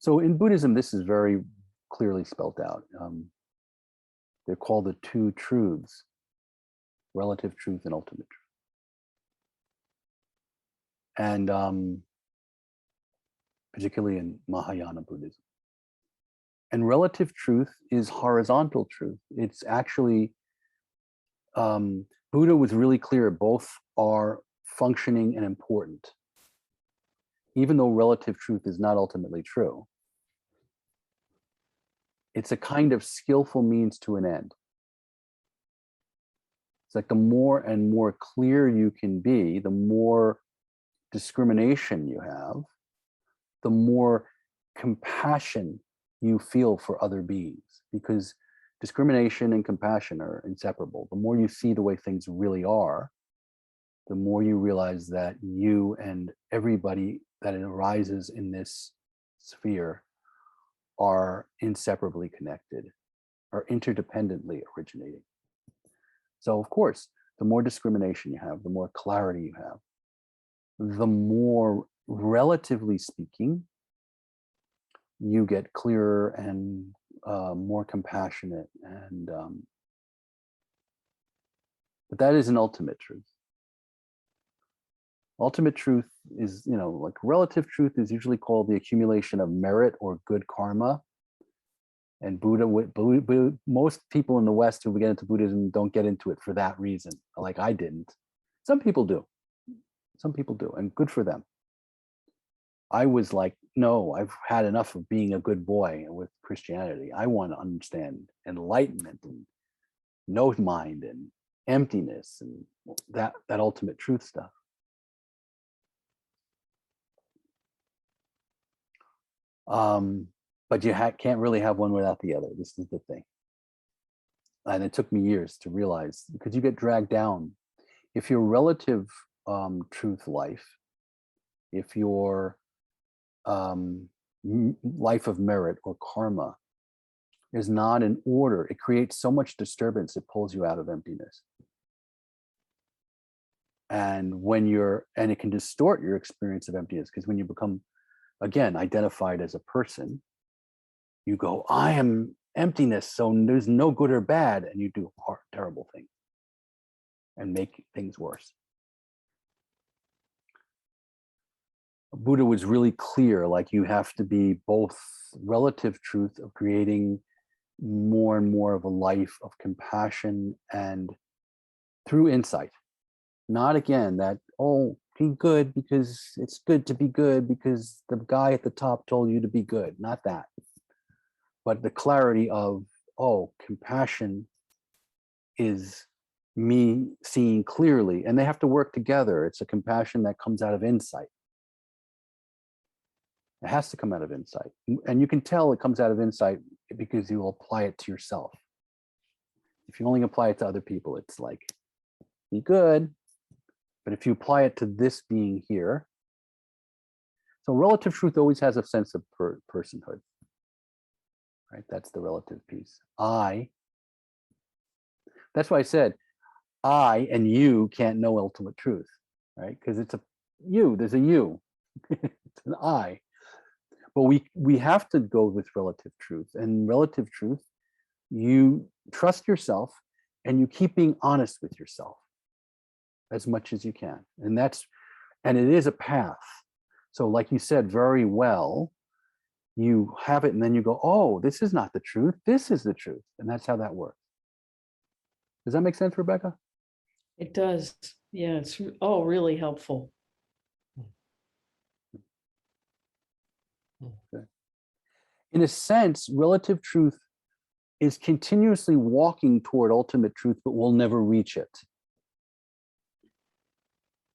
So in Buddhism, this is very clearly spelled out. They're called the two truths: relative truth and ultimate truth. And particularly in Mahayana Buddhism. And relative truth is horizontal truth. It's actually, Buddha was really clear, both are functioning and important. Even though relative truth is not ultimately true, it's a kind of skillful means to an end. It's like the more and more clear you can be, the more discrimination you have, the more compassion you feel for other beings, because discrimination and compassion are inseparable. The more you see the way things really are, the more you realize that you and everybody that arises in this sphere are inseparably connected, are interdependently originating. So of course, the more discrimination you have, the more clarity you have, the more, relatively speaking, you get clearer and more compassionate. And but that is an ultimate truth. Ultimate truth is, like relative truth is usually called the accumulation of merit or good karma. And Buddha, most people in the West who get into Buddhism don't get into it for that reason, like I didn't. Some people do. Some people do, and good for them. I was like, no, I've had enough of being a good boy with Christianity. I want to understand enlightenment and no mind and emptiness and that ultimate truth stuff. But you can't really have one without the other. This is the thing. And it took me years to realize, because you get dragged down. If your relative truth life, if your life of merit or karma is not in order, it creates so much disturbance, it pulls you out of emptiness. And and it can distort your experience of emptiness, because when you become, again, identified as a person, you go, I am emptiness, so there's no good or bad, and you do terrible things and make things worse. Buddha was really clear, like you have to be both relative truth of creating more and more of a life of compassion and through insight. Not again that, oh, be good because it's good to be good because the guy at the top told you to be good. Not that. But the clarity of, oh, compassion is me seeing clearly, and they have to work together. It's a compassion that comes out of insight. It has to come out of insight. And you can tell it comes out of insight because you will apply it to yourself. If you only apply it to other people, it's like, be good. But if you apply it to this being here, so relative truth always has a sense of personhood, right? That's the relative piece. That's why I said, I and you can't know ultimate truth, right? Because it's a you, there's a you, it's an I. But we have to go with relative truth. And relative truth, you trust yourself and you keep being honest with yourself as much as you can. And it is a path. So like you said very well, you have it and then you go, oh, this is not the truth. This is the truth. And that's how that works. Does that make sense, Rebecca? It does. Yeah, it's really helpful. Okay. In a sense, relative truth is continuously walking toward ultimate truth, but will never reach it.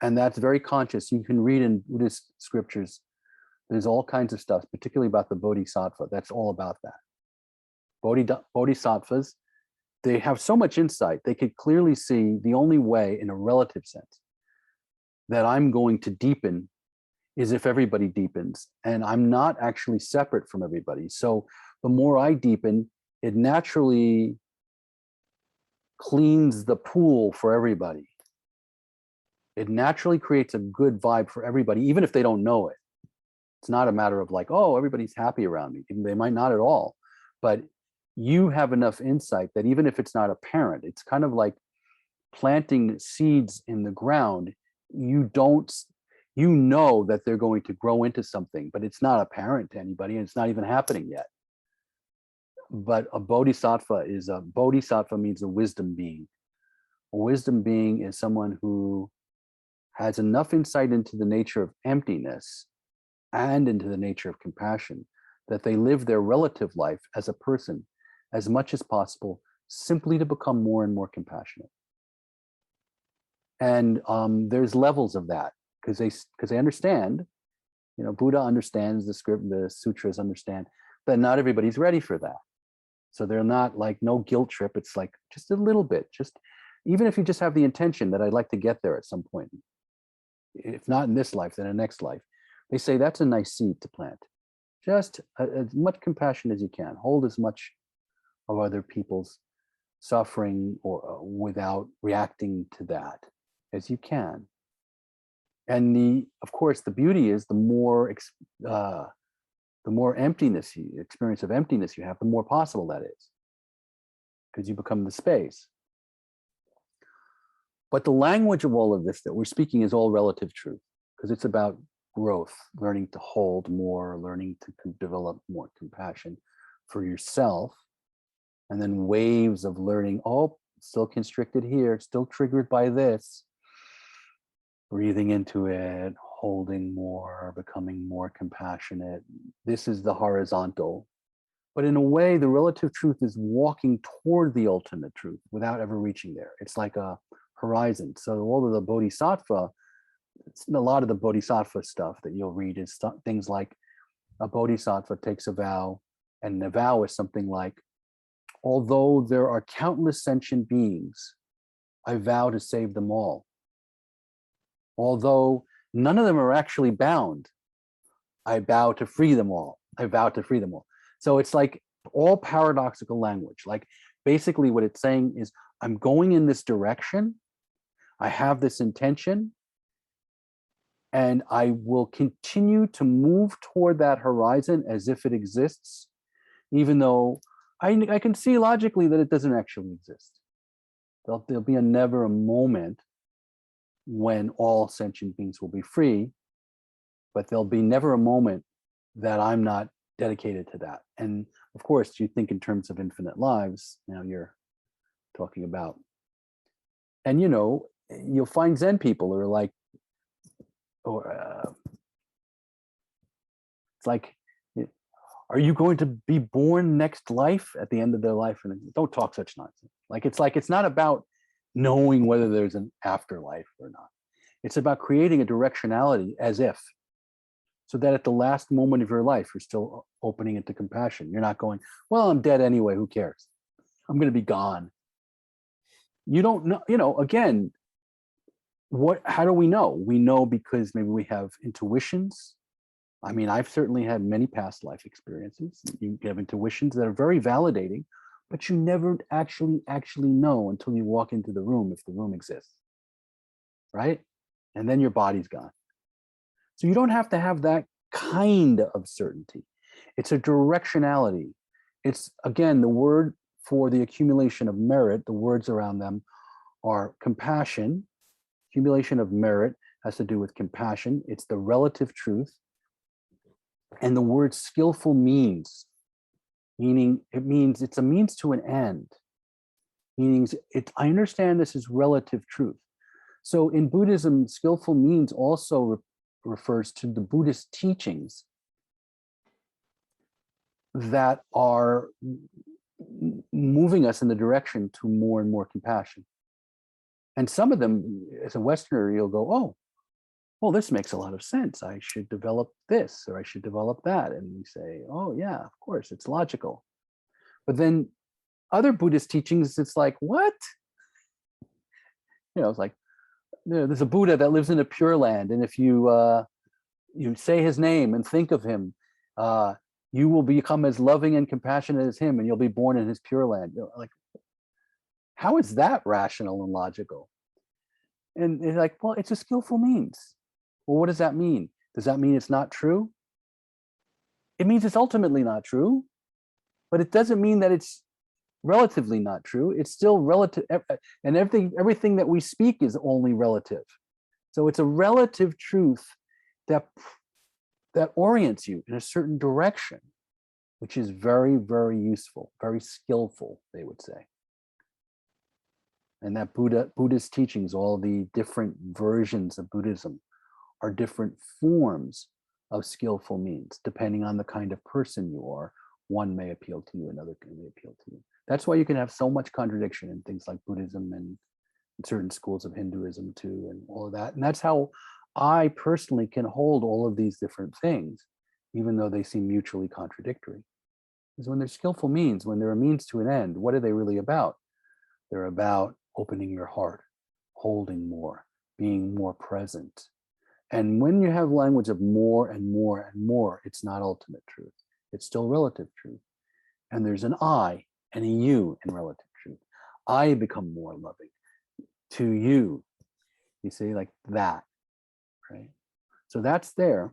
And that's very conscious. You can read in Buddhist scriptures, there's all kinds of stuff, particularly about the bodhisattva. That's all about that. Bodhisattvas, they have so much insight. They could clearly see the only way, in a relative sense, that I'm going to deepen is if everybody deepens. And I'm not actually separate from everybody. So the more I deepen, it naturally cleans the pool for everybody. It naturally creates a good vibe for everybody, even if they don't know it. It's not a matter of like, oh, everybody's happy around me. They might not at all, but you have enough insight that even if it's not apparent, it's kind of like planting seeds in the ground. You don't, you know that they're going to grow into something, but it's not apparent to anybody, and it's not even happening yet. But a bodhisattva means a wisdom being. A wisdom being is someone who has enough insight into the nature of emptiness and into the nature of compassion that they live their relative life as a person as much as possible, simply to become more and more compassionate. And there's levels of that because they understand, Buddha understands the script, the sutras understand, but not everybody's ready for that. So they're not like no guilt trip. It's like just a little bit, just even if you just have the intention that I'd like to get there at some point, if not in this life, then in the next life, they say that's a nice seed to plant. Just as much compassion as you can. Hold as much of other people's suffering or without reacting to that as you can. And of course, the beauty is the more emptiness experience of emptiness you have, the more possible that is, because you become the space. But the language of all of this that we're speaking is all relative truth, because it's about growth, learning to hold more, learning to develop more compassion for yourself, and then waves of learning, oh, still constricted here, still triggered by this, breathing into it, holding more, becoming more compassionate. This is the horizontal. But in a way, the relative truth is walking toward the ultimate truth without ever reaching there. It's like a horizon. So all of the bodhisattva, a lot of the bodhisattva stuff that you'll read is things like a bodhisattva takes a vow, and the vow is something like, although there are countless sentient beings, I vow to save them all. Although none of them are actually bound, I vow to free them all. I vow to free them all. So it's like all paradoxical language. Like basically what it's saying is, I'm going in this direction. I have this intention, and I will continue to move toward that horizon as if it exists, even though I can see logically that it doesn't actually exist. There'll be never a moment when all sentient beings will be free, but there'll be never a moment that I'm not dedicated to that. And of course, you think in terms of infinite lives, now you're talking about, and you'll find Zen people who are like, it's like, are you going to be born next life at the end of their life? And don't talk such nonsense. It's not about knowing whether there's an afterlife or not. It's about creating a directionality as if, so that at the last moment of your life, you're still opening it to compassion. You're not going, well, I'm dead anyway, who cares? I'm going to be gone. You don't know, again, how do we know? We know because maybe we have intuitions. I mean, I've certainly had many past life experiences. You have intuitions that are very validating, but you never actually know until you walk into the room, if the room exists, right? And then your body's gone. So you don't have to have that kind of certainty. It's a directionality. It's, again, the word for the accumulation of merit, the words around them are compassion. Accumulation of merit has to do with compassion. It's the relative truth. And the word skillful means it's a means to an end. Meaning, I understand this is relative truth. So in Buddhism, skillful means also refers to the Buddhist teachings that are moving us in the direction to more and more compassion. And some of them, as a Westerner, you'll go, oh, well, this makes a lot of sense. I should develop this, or I should develop that. And we say, oh, yeah, of course, it's logical. But then other Buddhist teachings, it's like, what? It's like, there's a Buddha that lives in a Pure Land. And if you say his name and think of him, you will become as loving and compassionate as him, and you'll be born in his Pure Land. Like, how is that rational and logical? And it's like, well, it's a skillful means. Well, what does that mean? Does that mean it's not true? it means it's ultimately not true, but it doesn't mean that it's relatively not true. It's still relative, and everything that we speak is only relative. So it's a relative truth that orients you in a certain direction, which is very, very useful, very skillful, they would say. And that Buddhist teachings, all the different versions of Buddhism, are different forms of skillful means. Depending on the kind of person you are, one may appeal to you, another may appeal to you. That's why you can have so much contradiction in things like Buddhism and certain schools of Hinduism too, and all of that. And that's how I personally can hold all of these different things, even though they seem mutually contradictory. Because when they're skillful means, when they're a means to an end, what are they really about? They're about opening your heart, holding more, being more present. And when you have language of more and more and more, it's not ultimate truth. It's still relative truth. And there's an I and a you in relative truth. I become more loving to you. You see, like that, right? So that's there.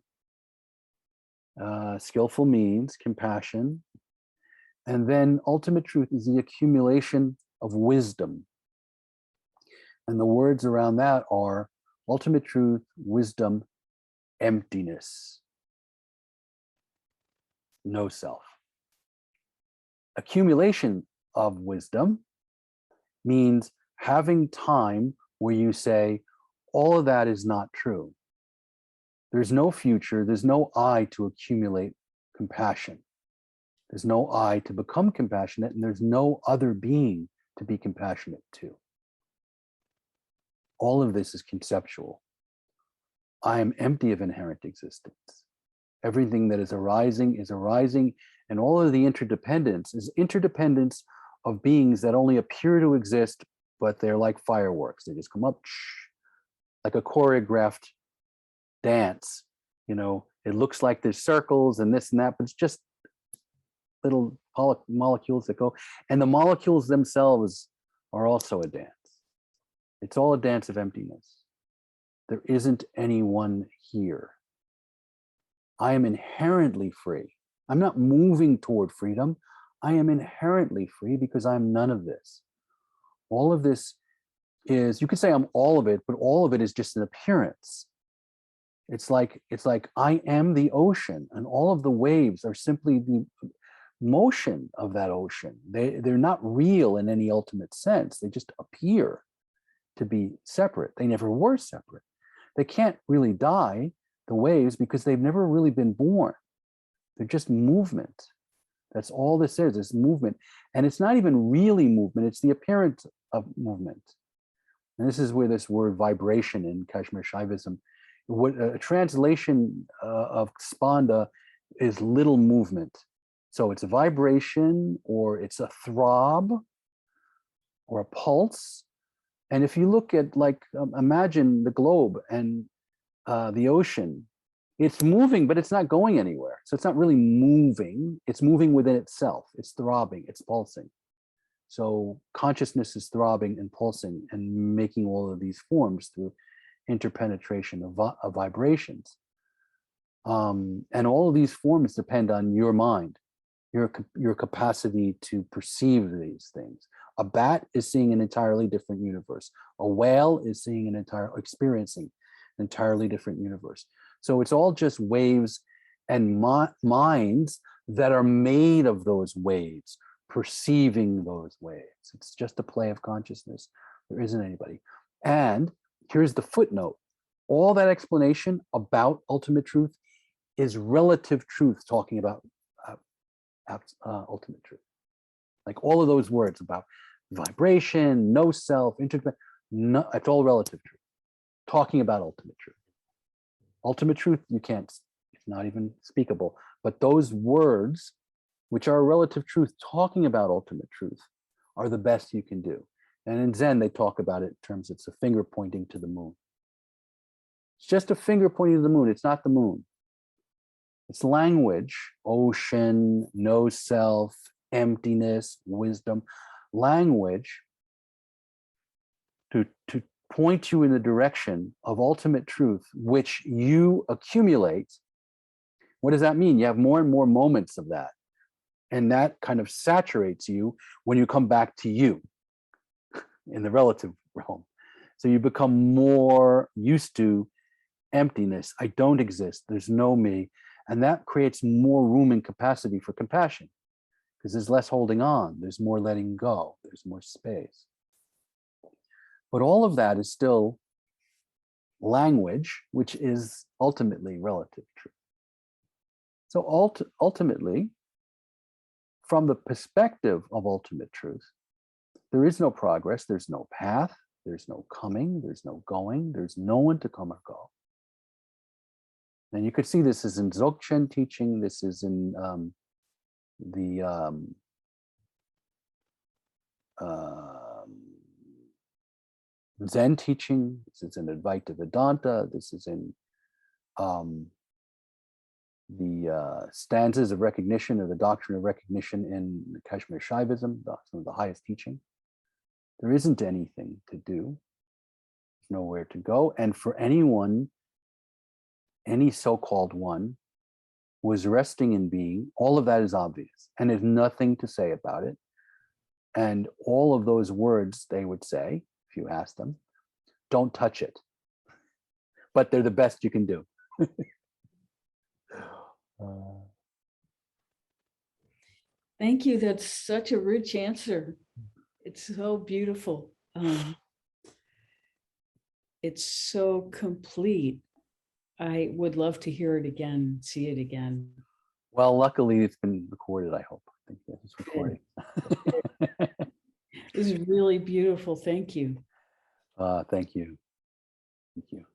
Skillful means, compassion. And then ultimate truth is the accumulation of wisdom. And the words around that are ultimate truth, wisdom, emptiness, no self. Accumulation of wisdom means having time where you say, all of that is not true. There's no future, there's no I to accumulate compassion. There's no I to become compassionate, and there's no other being to be compassionate to. All of this is conceptual. I am empty of inherent existence. Everything that is arising, and all of the interdependence is interdependence of beings that only appear to exist, but they're like fireworks. They just come up like a choreographed dance. You know, it looks like there's circles and this and that, but it's just little molecules that go, and the molecules themselves are also a dance. It's all a dance of emptiness. There isn't anyone here. I am inherently free. I'm not moving toward freedom. I am inherently free because I'm none of this. All of this is, you could say I'm all of it, but all of it is just an appearance. It's like I am the ocean, and all of the waves are simply the motion of that ocean. They're not real in any ultimate sense. They just appear to be separate. They never were separate. They can't really die, the waves, because they've never really been born. They're just movement. That's all this is movement. And it's not even really movement, it's the appearance of movement. And this is where this word vibration in Kashmir Shaivism, what a translation of spanda is little movement. So it's a vibration, or it's a throb, or a pulse. And if you look at, like, imagine the globe and the ocean, it's moving, but it's not going anywhere. So it's not really moving. It's moving within itself. It's throbbing, it's pulsing. So consciousness is throbbing and pulsing and making all of these forms through interpenetration of vibrations. And all of these forms depend on your mind, your capacity to perceive these things. A bat is seeing an entirely different universe. A whale is seeing experiencing an entirely different universe. So it's all just waves and minds that are made of those waves, perceiving those waves. It's just a play of consciousness. There isn't anybody. And here's the footnote. All that explanation about ultimate truth is relative truth, talking about ultimate truth. Like all of those words about vibration, no self, no, it's all relative truth, talking about ultimate truth. Ultimate truth, you can't, it's not even speakable. But those words, which are relative truth, talking about ultimate truth, are the best you can do. And in Zen, they talk about it in terms, it's a finger pointing to the moon. It's just a finger pointing to the moon. It's not the moon. It's language, ocean, no self, emptiness, wisdom, language to point you in the direction of ultimate truth, which you accumulate What does that mean? You have more and more moments of that. And that kind of saturates you when you come back to you in the relative realm. So you become more used to emptiness. I don't exist. There's no me. And that creates more room and capacity for compassion because there's less holding on. There's more letting go. There's more space. But all of that is still language, which is ultimately relative truth. So ultimately, from the perspective of ultimate truth, there is no progress, there's no path, there's no coming, there's no going, there's no one to come or go. And you could see this is in Dzogchen teaching, this is in the Zen teaching, this is in Advaita Vedanta, this is in the stanzas of recognition or the doctrine of recognition in Kashmir Shaivism, some of the highest teaching. There isn't anything to do, there's nowhere to go. And for anyone, any so-called one, who is resting in being, all of that is obvious and there's nothing to say about it. And all of those words they would say, if you ask them, don't touch it. But they're the best you can do. Thank you. That's such a rich answer. It's so beautiful. It's so complete. I would love to hear it again, see it again. Well, luckily it's been recorded, I hope. I think it's recording. This is really beautiful. Thank you. Thank you. Thank you.